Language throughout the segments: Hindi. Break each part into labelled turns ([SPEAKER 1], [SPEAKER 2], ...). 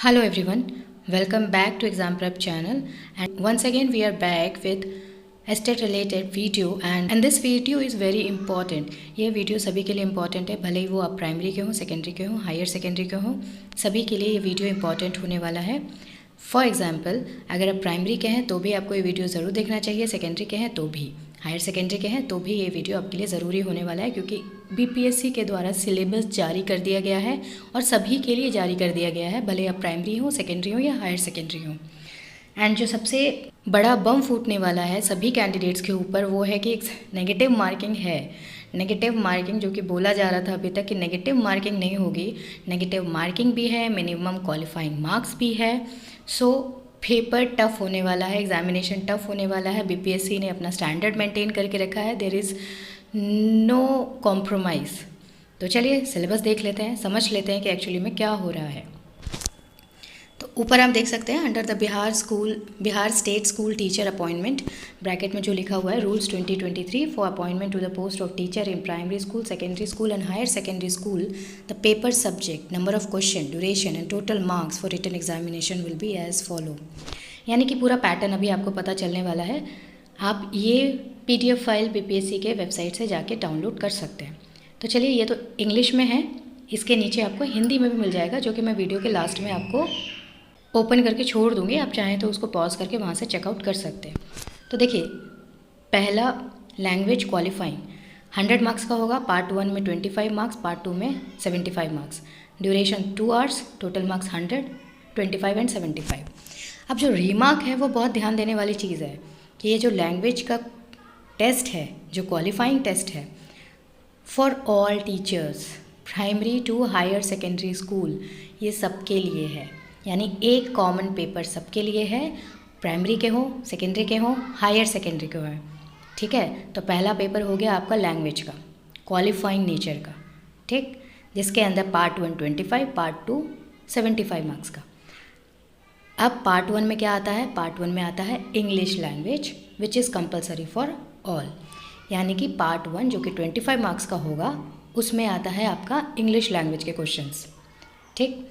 [SPEAKER 1] Hello everyone, welcome back to Exam Prep channel, and once again we are back with estate related video and this video is very important। ये वीडियो सभी के लिए इम्पॉर्टेंट है, भले ही वो आप प्राइमरी के हों, सेकेंडरी के हों, हायर सेकेंडरी के हों, सभी के लिए ये वीडियो इम्पॉर्टेंट होने वाला है। फॉर एग्जाम्पल अगर आप प्राइमरी के हैं तो भी आपको ये वीडियो ज़रूर देखना चाहिए, सेकेंडरी के हैं तो भी, हायर सेकेंडरी के हैं तो भी ये वीडियो आपके लिए ज़रूरी होने वाला है, क्योंकि बीपीएससी के द्वारा सिलेबस जारी कर दिया गया है और सभी के लिए जारी कर दिया गया है, भले आप प्राइमरी हो, सेकेंडरी हो या हायर सेकेंडरी हो। एंड जो सबसे बड़ा बम फूटने वाला है सभी कैंडिडेट्स के ऊपर वो है कि एक नेगेटिव मार्किंग है। नेगेटिव मार्किंग जो कि बोला जा रहा था अभी तक कि नेगेटिव मार्किंग नहीं होगी, नेगेटिव मार्किंग भी है, मिनिमम क्वालिफाइंग मार्क्स भी है। सो पेपर टफ होने वाला है, एग्जामिनेशन टफ होने वाला है। बीपीएससी ने अपना स्टैंडर्ड मेंटेन करके रखा है, देयर इज़ नो कॉम्प्रोमाइज़। तो चलिए सिलेबस देख लेते हैं, समझ लेते हैं कि एक्चुअली में क्या हो रहा है। तो ऊपर आप देख सकते हैं under the Bihar state school teacher appointment, bracket में जो लिखा हुआ है rules 2023 for appointment to the post of teacher in primary school, secondary school and higher secondary school, the paper subject, number of question, duration and total marks for written examination will be as follow. यानी कि पूरा पैटर्न अभी आपको पता चलने वाला है। आप ये PDF फाइल बीपीएससी के वेबसाइट से जाके डाउनलोड कर सकते हैं। तो चलिए, ये तो इंग्लिश में है, इसके नीचे आपको हिंदी में भी मिल जाएगा, जो कि मैं वीडियो के लास्ट में आपको ओपन करके छोड़ दूँगी, आप चाहें तो उसको पॉज करके वहाँ से चेकआउट कर सकते हैं। तो देखिए, पहला लैंग्वेज क्वालिफाइंग 100 मार्क्स का होगा, पार्ट 1 में 25 मार्क्स, पार्ट 2 में 75 marks, duration 2 hours, total marks 100, 25 and 75। अब जो रीमार्क है वो बहुत ध्यान देने वाली चीज़ है कि ये जो लैंग्वेज का टेस्ट है, जो क्वालिफाइंग टेस्ट है for all teachers primary to higher secondary school, ये सबके लिए है। यानी एक कॉमन पेपर सबके लिए है, प्राइमरी के हो, सेकेंडरी के हो, हायर सेकेंडरी के हो, ठीक है। तो पहला पेपर हो गया आपका लैंग्वेज का, क्वालिफाइंग नेचर का, ठीक, जिसके अंदर पार्ट 1 25, पार्ट 2 75 मार्क्स का। अब पार्ट 1 में क्या आता है? पार्ट 1 में आता है English language which is compulsory for all. यानी कि पार्ट 1 जो कि 25 मार्क्स का होगा उसमें आता है आपका इंग्लिश लैंग्वेज के क्वेश्चंस, ठीक।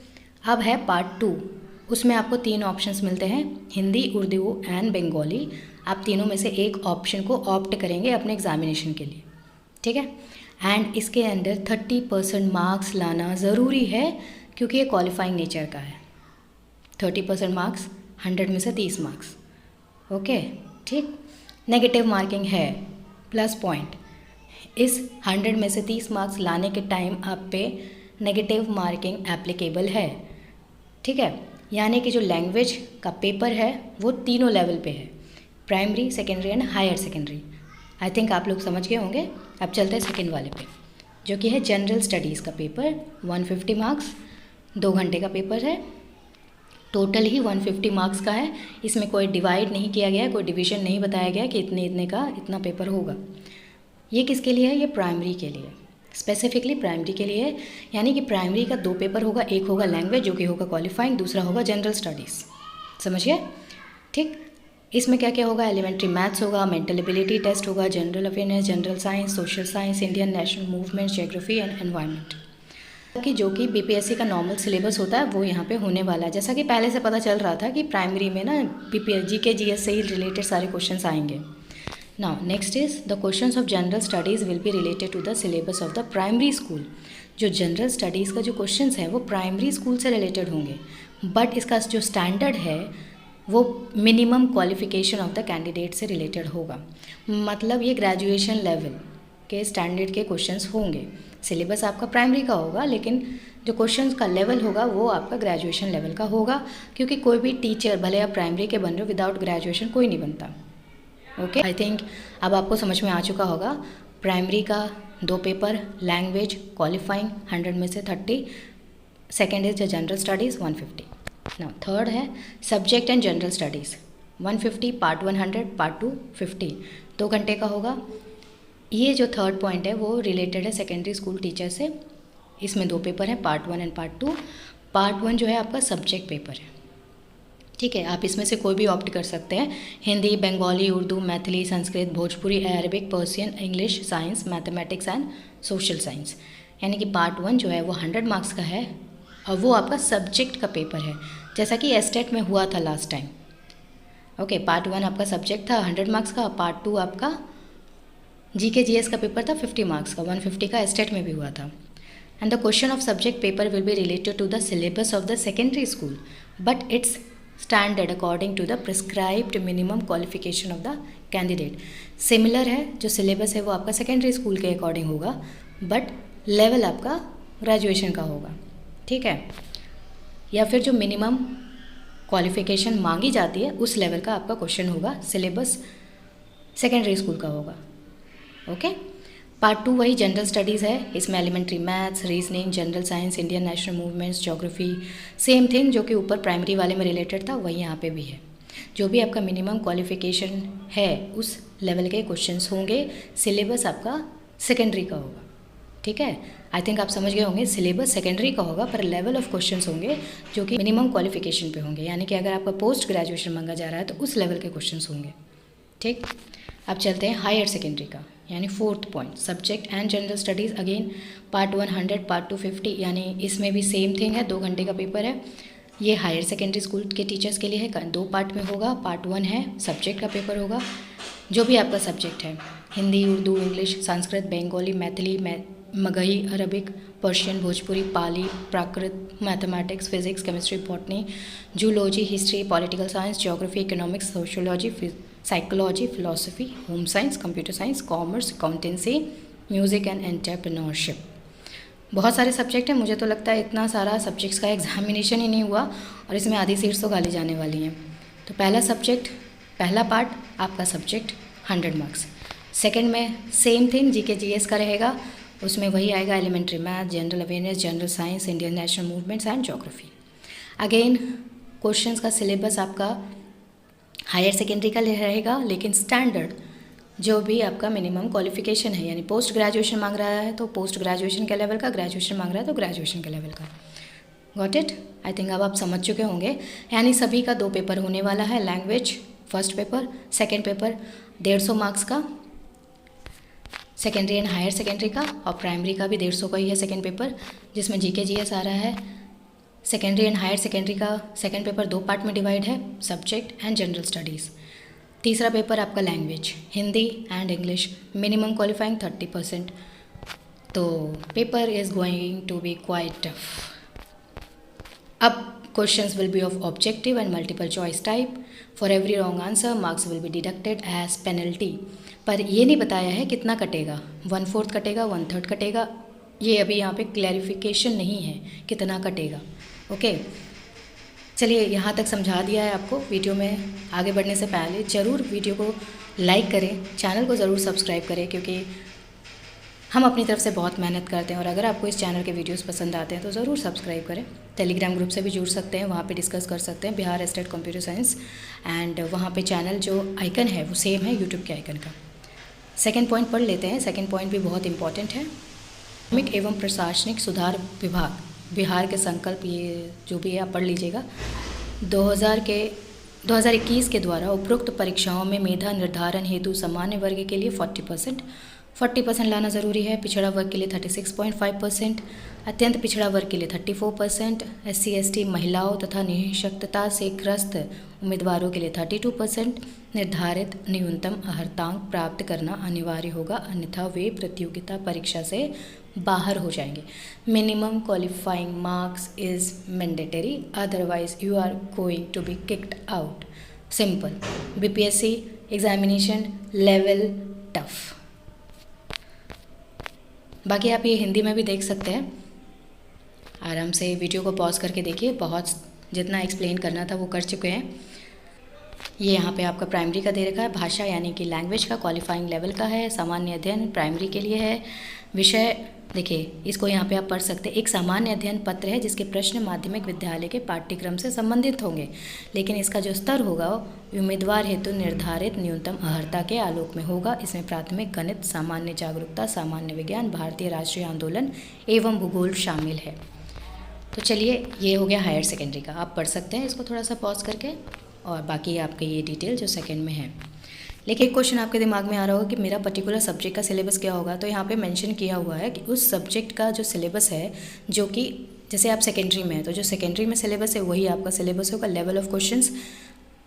[SPEAKER 1] अब है पार्ट 2, उसमें आपको 3 ऑप्शंस मिलते हैं, हिंदी, उर्दू एंड बंगाली। आप तीनों में से एक ऑप्शन को ऑप्ट करेंगे अपने एग्जामिनेशन के लिए, ठीक है। एंड इसके अंदर 30% मार्क्स लाना ज़रूरी है, क्योंकि ये क्वालिफाइंग नेचर का है। 30% मार्क्स, 100 में से 30 मार्क्स, ओके, ठीक। नेगेटिव मार्किंग है, प्लस पॉइंट। इस 100 में से 30 मार्क्स लाने के टाइम आप पे नेगेटिव मार्किंग एप्लीकेबल है, ठीक है। यानी कि जो लैंग्वेज का पेपर है वो तीनों लेवल पे है, primary, secondary and higher secondary. I think आप लोग समझ गए होंगे। अब चलते हैं सेकेंड वाले पे, जो कि है जनरल स्टडीज़ का पेपर, 150 मार्क्स, 2 घंटे का पेपर है, टोटल ही 150 मार्क्स का है। इसमें कोई डिवाइड नहीं किया गया, कोई डिवीज़न नहीं बताया गया कि इतने का इतना पेपर होगा। ये किसके लिए है? ये प्राइमरी के लिए, स्पेसिफिकली प्राइमरी के लिए है। यानी कि प्राइमरी का 2 पेपर होगा, एक होगा लैंग्वेज जो कि होगा क्वालिफाइंग, दूसरा होगा जनरल स्टडीज़, समझिए, ठीक। इसमें क्या क्या होगा? एलिमेंट्री मैथ्स होगा, मेंटल एबिलिटी टेस्ट होगा, general awareness, general science, social science, Indian national movement, geography and environment, कि जो कि बीपीएससी का नॉर्मल सिलेबस होता है वो यहाँ पे होने वाला है। जैसा कि पहले से पता चल रहा था कि प्राइमरी में ना जीके जीएस से ही रिलेटेड सारे क्वेश्चंस आएंगे। Now next is the questions of general studies will be related to the syllabus of the primary school। जो जनरल स्टडीज़ का जो क्वेश्चंस हैं वो प्राइमरी स्कूल से रिलेटेड होंगे, बट इसका जो स्टैंडर्ड है वो minimum qualification of the candidate से रिलेटेड होगा। मतलब ये ग्रेजुएशन लेवल के स्टैंडर्ड के क्वेश्चंस होंगे। सिलेबस आपका प्राइमरी का होगा, लेकिन जो क्वेश्चंस का लेवल होगा वो आपका ग्रेजुएशन लेवल का होगा, क्योंकि कोई भी टीचर, भले आप प्राइमरी के बन रहे हो, विदाउट ग्रेजुएशन कोई नहीं बनता, ओके। आई थिंक अब आपको समझ में आ चुका होगा। प्राइमरी का 2 पेपर, लैंग्वेज क्वालिफाइंग 100 में से 30, second is the general studies 150। Now third है subject and general studies 150, part 1 100, part 2 50, 2 घंटे का होगा। ये जो थर्ड पॉइंट है वो रिलेटेड है सेकेंडरी स्कूल टीचर से। इसमें 2 पेपर हैं, पार्ट 1 एंड पार्ट 2। पार्ट 1 जो है आपका सब्जेक्ट पेपर है, ठीक है। आप इसमें से कोई भी ऑप्ट कर सकते हैं, Hindi, Bengali, Urdu, Maithili, Sanskrit, Bhojpuri, Arabic, Persian, English, science, mathematics and social science. यानी कि पार्ट 1 जो है वो 100 मार्क्स का है और वो आपका सब्जेक्ट का पेपर है, जैसा कि एस्टेट में हुआ था लास्ट टाइम। ओके, पार्ट 1 आपका सब्जेक्ट था 100 मार्क्स का, पार्ट 2 आपका जीके जीएस का पेपर था 50 मार्क्स का, 150 का एस्टेट में भी हुआ था। And the question of subject paper will be related to the syllabus of the secondary school, but its standard according to the prescribed minimum qualification of the candidate. Similar है, जो सिलेबस है वो आपका सेकेंडरी स्कूल के अकॉर्डिंग होगा, बट लेवल आपका ग्रेजुएशन का होगा, ठीक है। या फिर जो मिनिमम क्वालिफिकेशन मांगी जाती है उस लेवल का आपका क्वेश्चन होगा, सिलेबस सेकेंडरी स्कूल का होगा। ओके, पार्ट 2 वही जनरल स्टडीज़ है, इसमें elementary maths, reasoning, general science, Indian national movements, geography, same thing जो कि ऊपर प्राइमरी वाले में रिलेटेड था वही यहाँ पे भी है। जो भी आपका मिनिमम क्वालिफिकेशन है उस लेवल के क्वेश्चंस होंगे, सिलेबस आपका सेकेंडरी का होगा, ठीक है। आई थिंक आप समझ गए होंगे, सिलेबस सेकेंडरी का होगा पर लेवल ऑफ क्वेश्चंस होंगे जो कि मिनिमम क्वालिफिकेशन पे होंगे, यानी कि अगर आपका पोस्ट ग्रेजुएशन मांगा जा रहा है तो उस लेवल के क्वेश्चंस होंगे, ठीक। अब चलते हैं हायर सेकेंडरी का, यानी 4th point, subject and general studies. Again part 1 100, part 2 50, यानी इसमें भी सेम थिंग है, 2 घंटे का पेपर है। ये हायर सेकेंडरी स्कूल के टीचर्स के लिए है, 2 पार्ट में होगा। पार्ट 1 है सब्जेक्ट का पेपर होगा, जो भी आपका सब्जेक्ट है, Hindi, Urdu, English, Sanskrit, Bengali, Maithili, Magahi, Arabic, Persian, Bhojpuri, Pali, Prakrit, mathematics, physics, chemistry, botany, zoology, history, political science, geography, economics, sociology, psychology, philosophy, home science, computer science, commerce, accountancy, music and entrepreneurship. बहुत सारे सब्जेक्ट हैं, मुझे तो लगता है इतना सारा सब्जेक्ट्स का एग्जामिनेशन ही नहीं हुआ और इसमें आधी सीट्स तो खाली जाने वाली हैं। तो पहला सब्जेक्ट, पहला पार्ट आपका सब्जेक्ट 100 मार्क्स। सेकेंड में सेम थिंग जीके जीएस का रहेगा, उसमें वही आएगा elementary math, general awareness, general science, Indian national movements and geography. Again questions का सिलेबस आपका हायर सेकेंडरी का रहेगा, लेकिन स्टैंडर्ड जो भी आपका मिनिमम क्वालिफिकेशन है, यानी पोस्ट ग्रेजुएशन मांग रहा है तो पोस्ट ग्रेजुएशन के लेवल का, ग्रेजुएशन मांग रहा है तो ग्रेजुएशन के लेवल का। Got it? आई थिंक अब आप समझ चुके होंगे। यानी सभी का 2 पेपर होने वाला है, language first paper, second paper 150 marks का, सेकेंडरी एंड हायर सेकेंडरी का, और प्राइमरी का भी 150 का ही है सेकेंड पेपर, जिसमें जीके जीएस आ रहा है। सेकेंडरी एंड हायर सेकेंडरी का सेकेंड पेपर 2 पार्ट में डिवाइड है, सब्जेक्ट एंड जनरल स्टडीज़। तीसरा पेपर आपका language, Hindi and English, minimum qualifying 30%। तो paper is going to be quite tough. अब questions will be of objective and multiple choice type. For every wrong answer marks will be deducted as penalty. पर ये नहीं बताया है कितना कटेगा, 1/4 कटेगा, 1/3 कटेगा, ये अभी यहाँ पे क्लैरिफिकेशन नहीं है कितना कटेगा। ओके, चलिए यहाँ तक समझा दिया है आपको। वीडियो में आगे बढ़ने से पहले ज़रूर वीडियो को लाइक करें, चैनल को ज़रूर सब्सक्राइब करें, क्योंकि हम अपनी तरफ से बहुत मेहनत करते हैं। और अगर आपको इस चैनल के वीडियोस पसंद आते हैं तो ज़रूर सब्सक्राइब करें। टेलीग्राम ग्रुप से भी जुड़ सकते हैं, वहाँ पे डिस्कस कर सकते हैं, Bihar state computer science, and वहाँ पे चैनल जो आइकन है वो सेम है यूट्यूब के आइकन का। सेकेंड पॉइंट पढ़ लेते हैं। सेकेंड पॉइंट भी बहुत इंपॉर्टेंट है। धार्मिक एवं प्रशासनिक सुधार विभाग बिहार के संकल्प, ये जो भी है आप पढ़ लीजिएगा। 2021 के द्वारा उपरोक्त परीक्षाओं में मेधा निर्धारण हेतु सामान्य वर्ग के लिए 40% लाना ज़रूरी है, पिछड़ा वर्ग के लिए 36.5%, अत्यंत पिछड़ा वर्ग के लिए 34%, SC ST महिलाओं तथा निःशक्तता से ग्रस्त उम्मीदवारों के लिए 32%, निर्धारित न्यूनतम अर्हतांक प्राप्त करना अनिवार्य होगा, अन्यथा वे प्रतियोगिता परीक्षा से बाहर हो जाएंगे। Minimum qualifying marks is mandatory, otherwise you are going to be kicked out. Simple. BPSC examination level tough. बाकी आप ये हिंदी में भी देख सकते हैं, आराम से वीडियो को पॉज करके देखिए। बहुत जितना एक्सप्लेन करना था वो कर चुके हैं। ये यहाँ पे आपका प्राइमरी का दे रखा है, भाषा यानी कि लैंग्वेज का क्वालिफाइंग लेवल का है, सामान्य अध्ययन प्राइमरी के लिए है। विषय देखिए, इसको यहाँ पे आप पढ़ सकते हैं। एक सामान्य अध्ययन पत्र है जिसके प्रश्न माध्यमिक विद्यालय के पाठ्यक्रम से संबंधित होंगे, लेकिन इसका जो स्तर होगा वो उम्मीदवार हेतु निर्धारित न्यूनतम अर्हता के आलोक में होगा। इसमें प्राथमिक गणित, सामान्य जागरूकता, सामान्य विज्ञान, भारतीय राष्ट्रीय आंदोलन एवं भूगोल शामिल है। तो चलिए, ये हो गया हायर सेकेंडरी का, आप पढ़ सकते हैं इसको थोड़ा सा पॉज करके, और बाकी आपके ये डिटेल जो सेकेंड में है। लेकिन एक क्वेश्चन आपके दिमाग में आ रहा होगा कि मेरा पर्टिकुलर सब्जेक्ट का सिलेबस क्या होगा। तो यहाँ पे मेंशन किया हुआ है कि उस सब्जेक्ट का जो सिलेबस है, जो कि जैसे आप सेकेंडरी में हैं तो जो सेकेंडरी में सिलेबस है वही आपका सिलेबस होगा। Level of questions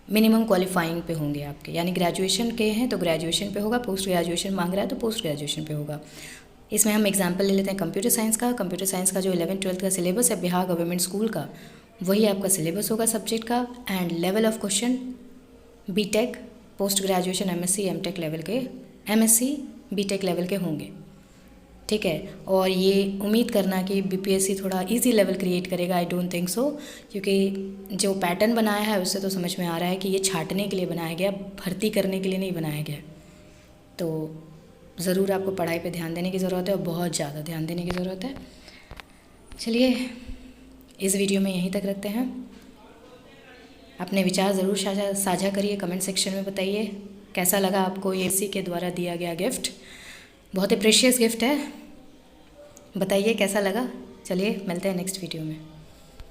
[SPEAKER 1] minimum qualifying पे होंगे आपके, यानी ग्रेजुएशन के हैं तो ग्रेजुएशन पे होगा, पोस्ट ग्रेजुएशन मांग रहा है तो पोस्ट ग्रेजुएशन पे होगा। इसमें हम एग्जांपल ले लेते हैं कंप्यूटर साइंस का। कंप्यूटर साइंस का जो 11th-12th का सिलेबस है बिहार गवर्नमेंट स्कूल का, वही आपका सिलेबस होगा सब्जेक्ट का। And level of question BTech, post graduation, MSc, MTech level के, एमएससी बीटेक लेवल के होंगे, ठीक है। और ये उम्मीद करना कि बीपीएससी थोड़ा इजी लेवल क्रिएट करेगा, आई डोंट थिंक सो, क्योंकि जो पैटर्न बनाया है उससे तो समझ में आ रहा है कि ये छांटने के लिए बनाया गया, भर्ती करने के लिए नहीं बनाया गया। तो ज़रूर आपको पढ़ाई पे ध्यान देने की ज़रूरत है और बहुत ज़्यादा ध्यान देने की ज़रूरत है। चलिए इस वीडियो में यहीं तक रखते हैं। अपने विचार ज़रूर साझा करिए, कमेंट सेक्शन में बताइए कैसा लगा आपको ये इसी के द्वारा दिया गया गिफ्ट। बहुत ही प्रेशियस गिफ्ट है, बताइए कैसा लगा। चलिए मिलते हैं नेक्स्ट वीडियो में।